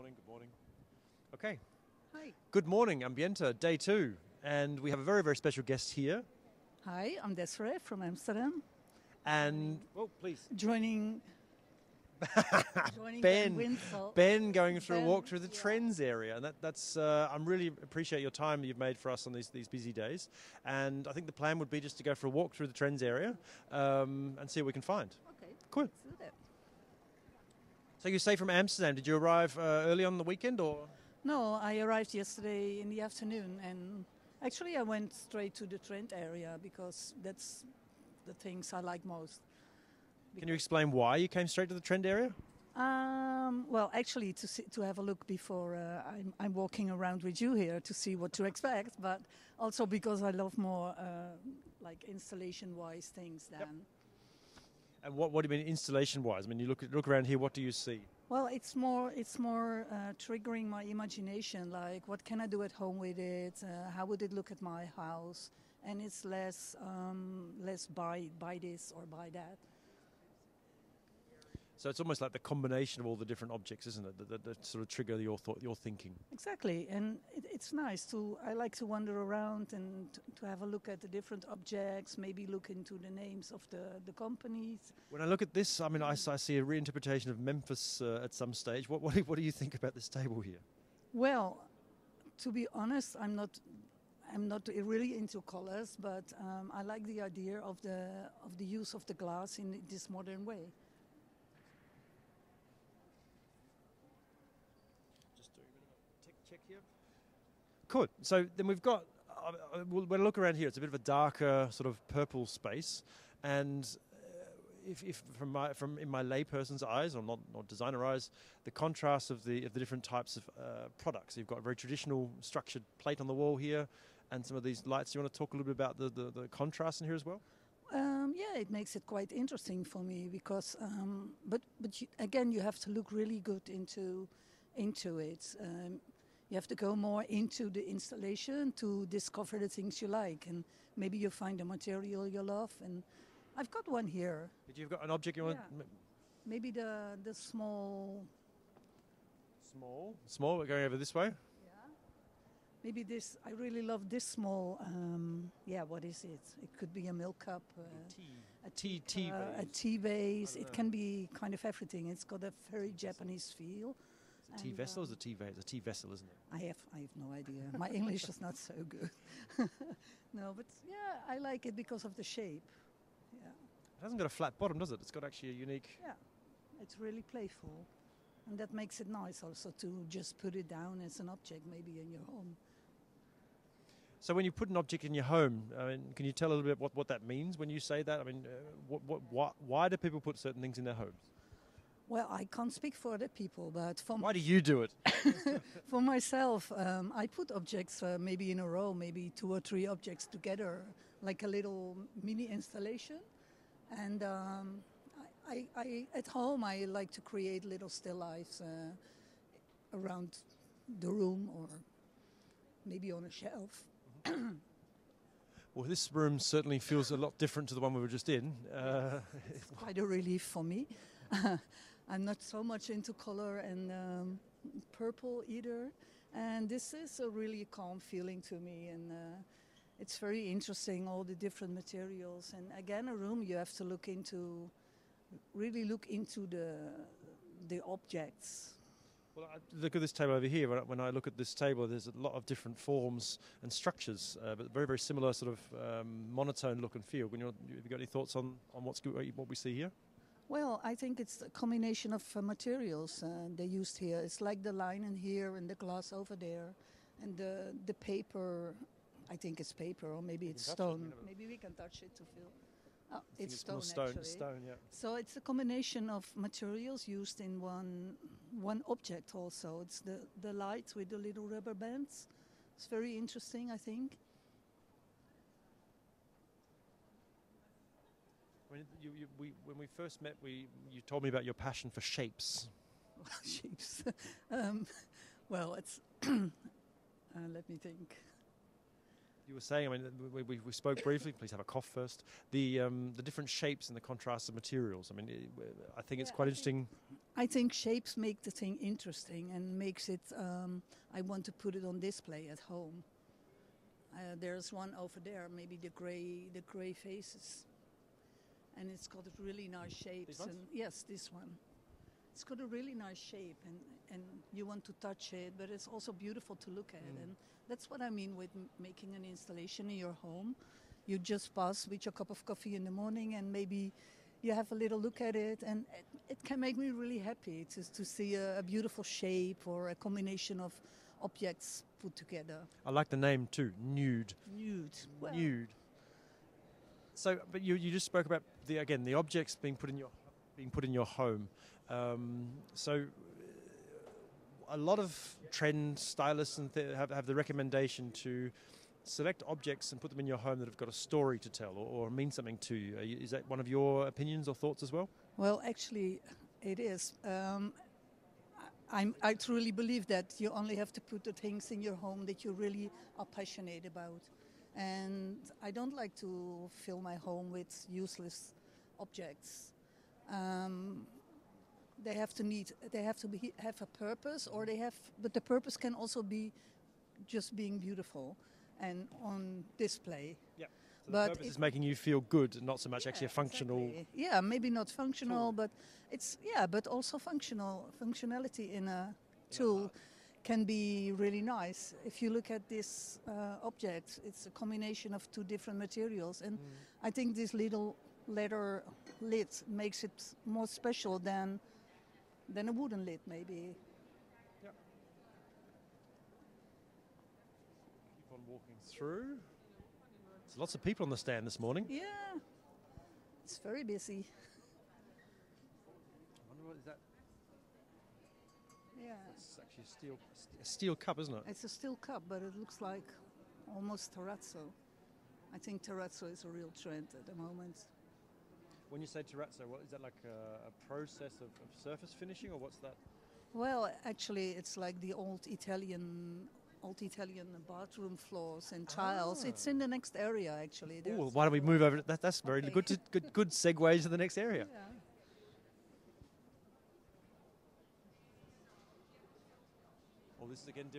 morning, good morning. Okay. Hi. Good morning, Ambiente, day 2. And we have a very, very special guest here. Hi, I'm Desiree from Amsterdam. And, oh, please. Joining Ben Winsel. Ben going through a Ben, walk through the yeah. trends area. And that's I really appreciate your time that you've made for us on these busy days. And I think the plan would be just to go for a walk through the trends area and see what we can find. Okay, Cool. let's do that. So you say from Amsterdam, did you arrive early on the weekend or? No, I arrived yesterday in the afternoon, and actually I went straight to the trend area because that's the things I like most. Can you explain why you came straight to the trend area? Well, actually, to have a look before I'm walking around with you here to see what to expect, but also because I love more like installation-wise things than. Yep. And what do you mean installation-wise? I mean, you look around here. What do you see? Well, it's more triggering my imagination. Like, what can I do at home with it? How would it look at my house? And it's less buy this or buy that. So it's almost like the combination of all the different objects, isn't it? That sort of trigger your thinking. Exactly, and it's nice to. I like to wander around and to have a look at the different objects. Maybe look into the names of the companies. When I look at this, I mean, I see a reinterpretation of Memphis at some stage. What do you think about this table here? Well, to be honest, I'm not really into colors, but I like the idea of the use of the glass in this modern way. Check here. Cool. So then we've got. When I look around here, it's a bit of a darker sort of purple space, and if in my layperson's eyes, or not designer eyes, the contrast of the different types of products. You've got a very traditional structured plate on the wall here, and some of these lights. Do you want to talk a little bit about the contrast in here as well? Yeah, it makes it quite interesting for me because, but again, you have to look really good into it. You have to go more into the installation to discover the things you like, and maybe you find a material you love. And I've got one here. Did you've got an object you want? Maybe the small. Small. We're going over this way. Yeah. Maybe this. I really love this small. What is it? It could be a milk cup. A tea vase. A tea vase. It can be kind of everything. It's got a very Japanese feel. A tea vessel is a tea vase. A tea vessel, isn't it? I have no idea. My English is not so good. No, but yeah, I like it because of the shape. Yeah. It hasn't got a flat bottom, does it? It's got actually a unique. Yeah, it's really playful, and that makes it nice also to just put it down as an object, maybe in your home. So when you put an object in your home, can you tell a little bit what that means when you say that? I mean, why do people put certain things in their homes? Well, I can't speak for other people, but why do you do it? For myself, I put objects maybe in a row, maybe 2 or 3 objects together, like a little mini installation. And I at home, I like to create little still lifes around the room or maybe on a shelf. Well, this room certainly feels a lot different to the one we were just in. It's quite a relief for me. I'm not so much into color and purple either, and this is a really calm feeling to me, and it's very interesting, all the different materials. And again, a room you have to really look into the objects. Well, look at this table over here. When I look at this table, there's a lot of different forms and structures, but very, very similar sort of monotone look and feel. Have you got any thoughts on what we see here? Well, I think it's a combination of materials they used here. It's like the linen here and the glass over there, and the paper. I think it's paper, or maybe it's stone. Maybe we can touch it to feel. Oh, it's stone actually. Stone, yeah. So it's a combination of materials used in one object. Also, it's the lights with the little rubber bands. It's very interesting, I think. When we first met, you told me about your passion for shapes. Shapes. Well, it's. Let me think. You were saying, I mean, we spoke briefly. Please have a cough first. The different shapes and the contrast of materials. I mean, I think it's quite interesting. I think shapes make the thing interesting and makes it. I want to put it on display at home. There's one over there, maybe the gray faces, and it's got really nice shapes. And yes, this one. It's got a really nice shape, and you want to touch it, but it's also beautiful to look at. And that's what I mean with making an installation in your home. You just pass with your cup of coffee in the morning, and maybe you have a little look at it, and it can make me really happy to see a beautiful shape or a combination of objects put together. I like the name too, Nude. Nude. Well, Nude. So, but you just spoke about the objects being put in your home. So a lot of trend stylists and have the recommendation to select objects and put them in your home that have got a story to tell or mean something to you. Is that one of your opinions or thoughts as well? Well, actually, it is. I truly believe that you only have to put the things in your home that you really are passionate about. And I don't like to fill my home with useless objects. They have to have a purpose, but the purpose can also be just being beautiful and on display. Yeah. So the purpose is making you feel good, not so much actually a functional. Exactly. Yeah, maybe not functional, but but also functionality in a tool can be really nice. If you look at this object, it's a combination of two different materials, and I think this little leather lid makes it more special than a wooden lid, maybe. Yeah. Keep on walking through. There's lots of people on the stand this morning. Yeah, it's very busy. I wonder what is that? Yeah. It's actually a steel cup, isn't it? It's a steel cup, but it looks like almost terrazzo. I think terrazzo is a real trend at the moment. When you say terrazzo, what is that, like a process of surface finishing, or what's that? Well, actually, it's like the old Italian bathroom floors and tiles. It's in the next area, actually. Well, why don't we move over? That's very good. Good segue to the next area. Yeah. Well, this is again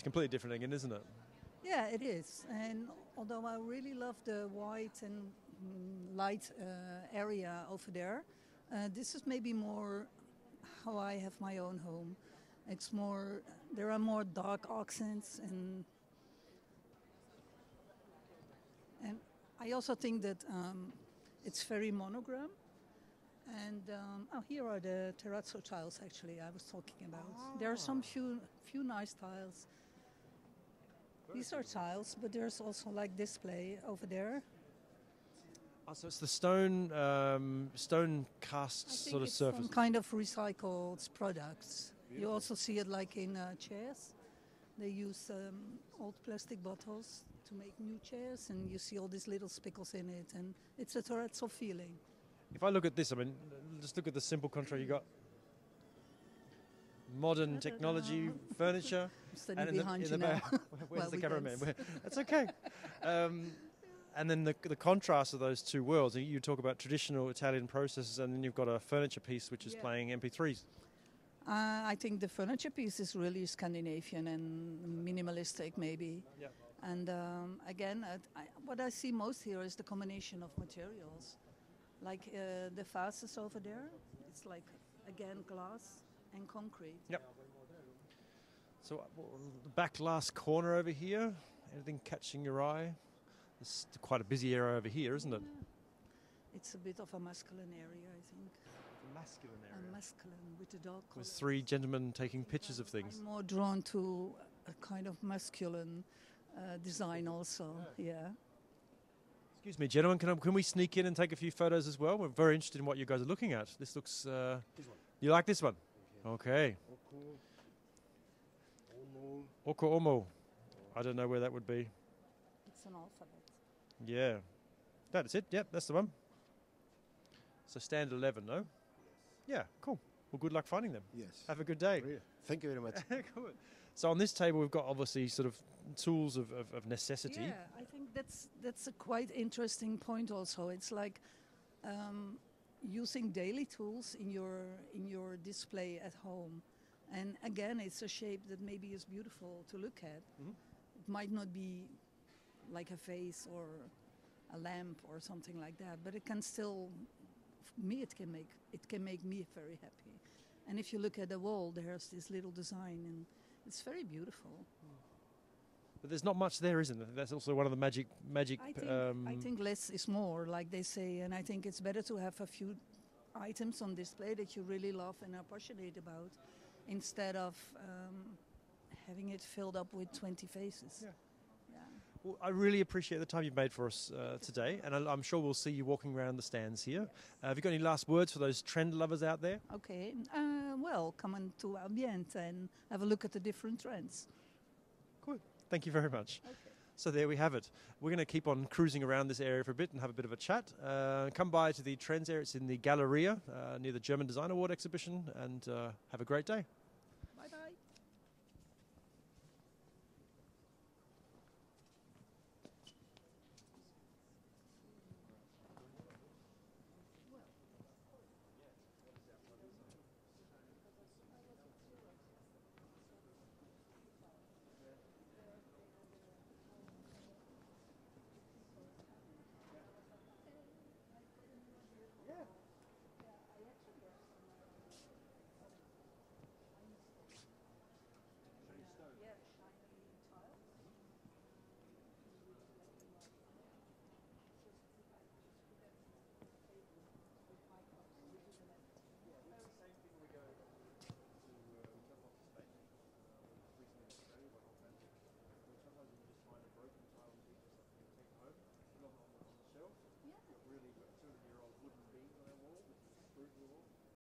completely different again, isn't it? Yeah, it is. And although I really love the white and light area over there, this is maybe more how I have my own home. It's more, there are more dark accents, and I also think that it's very monogram. And here are the terrazzo tiles, actually, I was talking about. There are some few nice tiles. These are tiles, but there's also like display over there. Oh, so it's the stone cast sort of surface. Some kind of recycled products. Beautiful. You also see it like in chairs. They use old plastic bottles to make new chairs, and you see all these little spickles in it, and it's a terrazzo feeling. If I look at this, I mean, just look at the simple contrast. You got modern technology, furniture. I'm standing behind you now. Where's the cameraman? That's okay. And then the contrast of those two worlds. You talk about traditional Italian processes, and then you've got a furniture piece which is playing MP3s. I think the furniture piece is really Scandinavian and minimalistic, maybe. Yeah. And again, what I see most here is the combination of materials. Like the vases over there, it's like, again, glass and concrete. Yep. So the back last corner over here, anything catching your eye? It's quite a busy area over here, isn't it? It's a bit of a masculine area, I think. A masculine area? A masculine, with the dark With colors. 3 gentlemen taking pictures of things. I'm more drawn to a kind of masculine design also, yeah. Excuse me, gentlemen, can we sneak in and take a few photos as well? We're very interested in what you guys are looking at. This looks... This one. You like this one? Okay. Oko Omo. I don't know where that would be. It's an alphabet. Yeah. That's it. Yep, that's the one. So stand 11, no? Yeah, cool. Well, good luck finding them. Yes. Have a good day. Really. Thank you very much. Good. So on this table, we've got obviously sort of tools of necessity. Yeah, I think that's a quite interesting point also. It's like using daily tools in your display at home. And again, it's a shape that maybe is beautiful to look at. Mm-hmm. It might not be like a vase or a lamp or something like that, but it can still, for me, it can make me very happy. And if you look at the wall, there's this little design, and it's very beautiful. But there's not much there, isn't there? That's also one of the magic. I think less is more, like they say, and I think it's better to have a few items on display that you really love and are passionate about, instead of having it filled up with 20 faces. Yeah. Well, I really appreciate the time you've made for us today, and I'm sure we'll see you walking around the stands here. Yes. Have you got any last words for those trend lovers out there? Okay, well, come on to Ambiente and have a look at the different trends. Good. Thank you very much. Okay. So there we have it. We're going to keep on cruising around this area for a bit and have a bit of a chat. Come by to the trends area. It's in the Galleria near the German Design Award exhibition, and have a great day.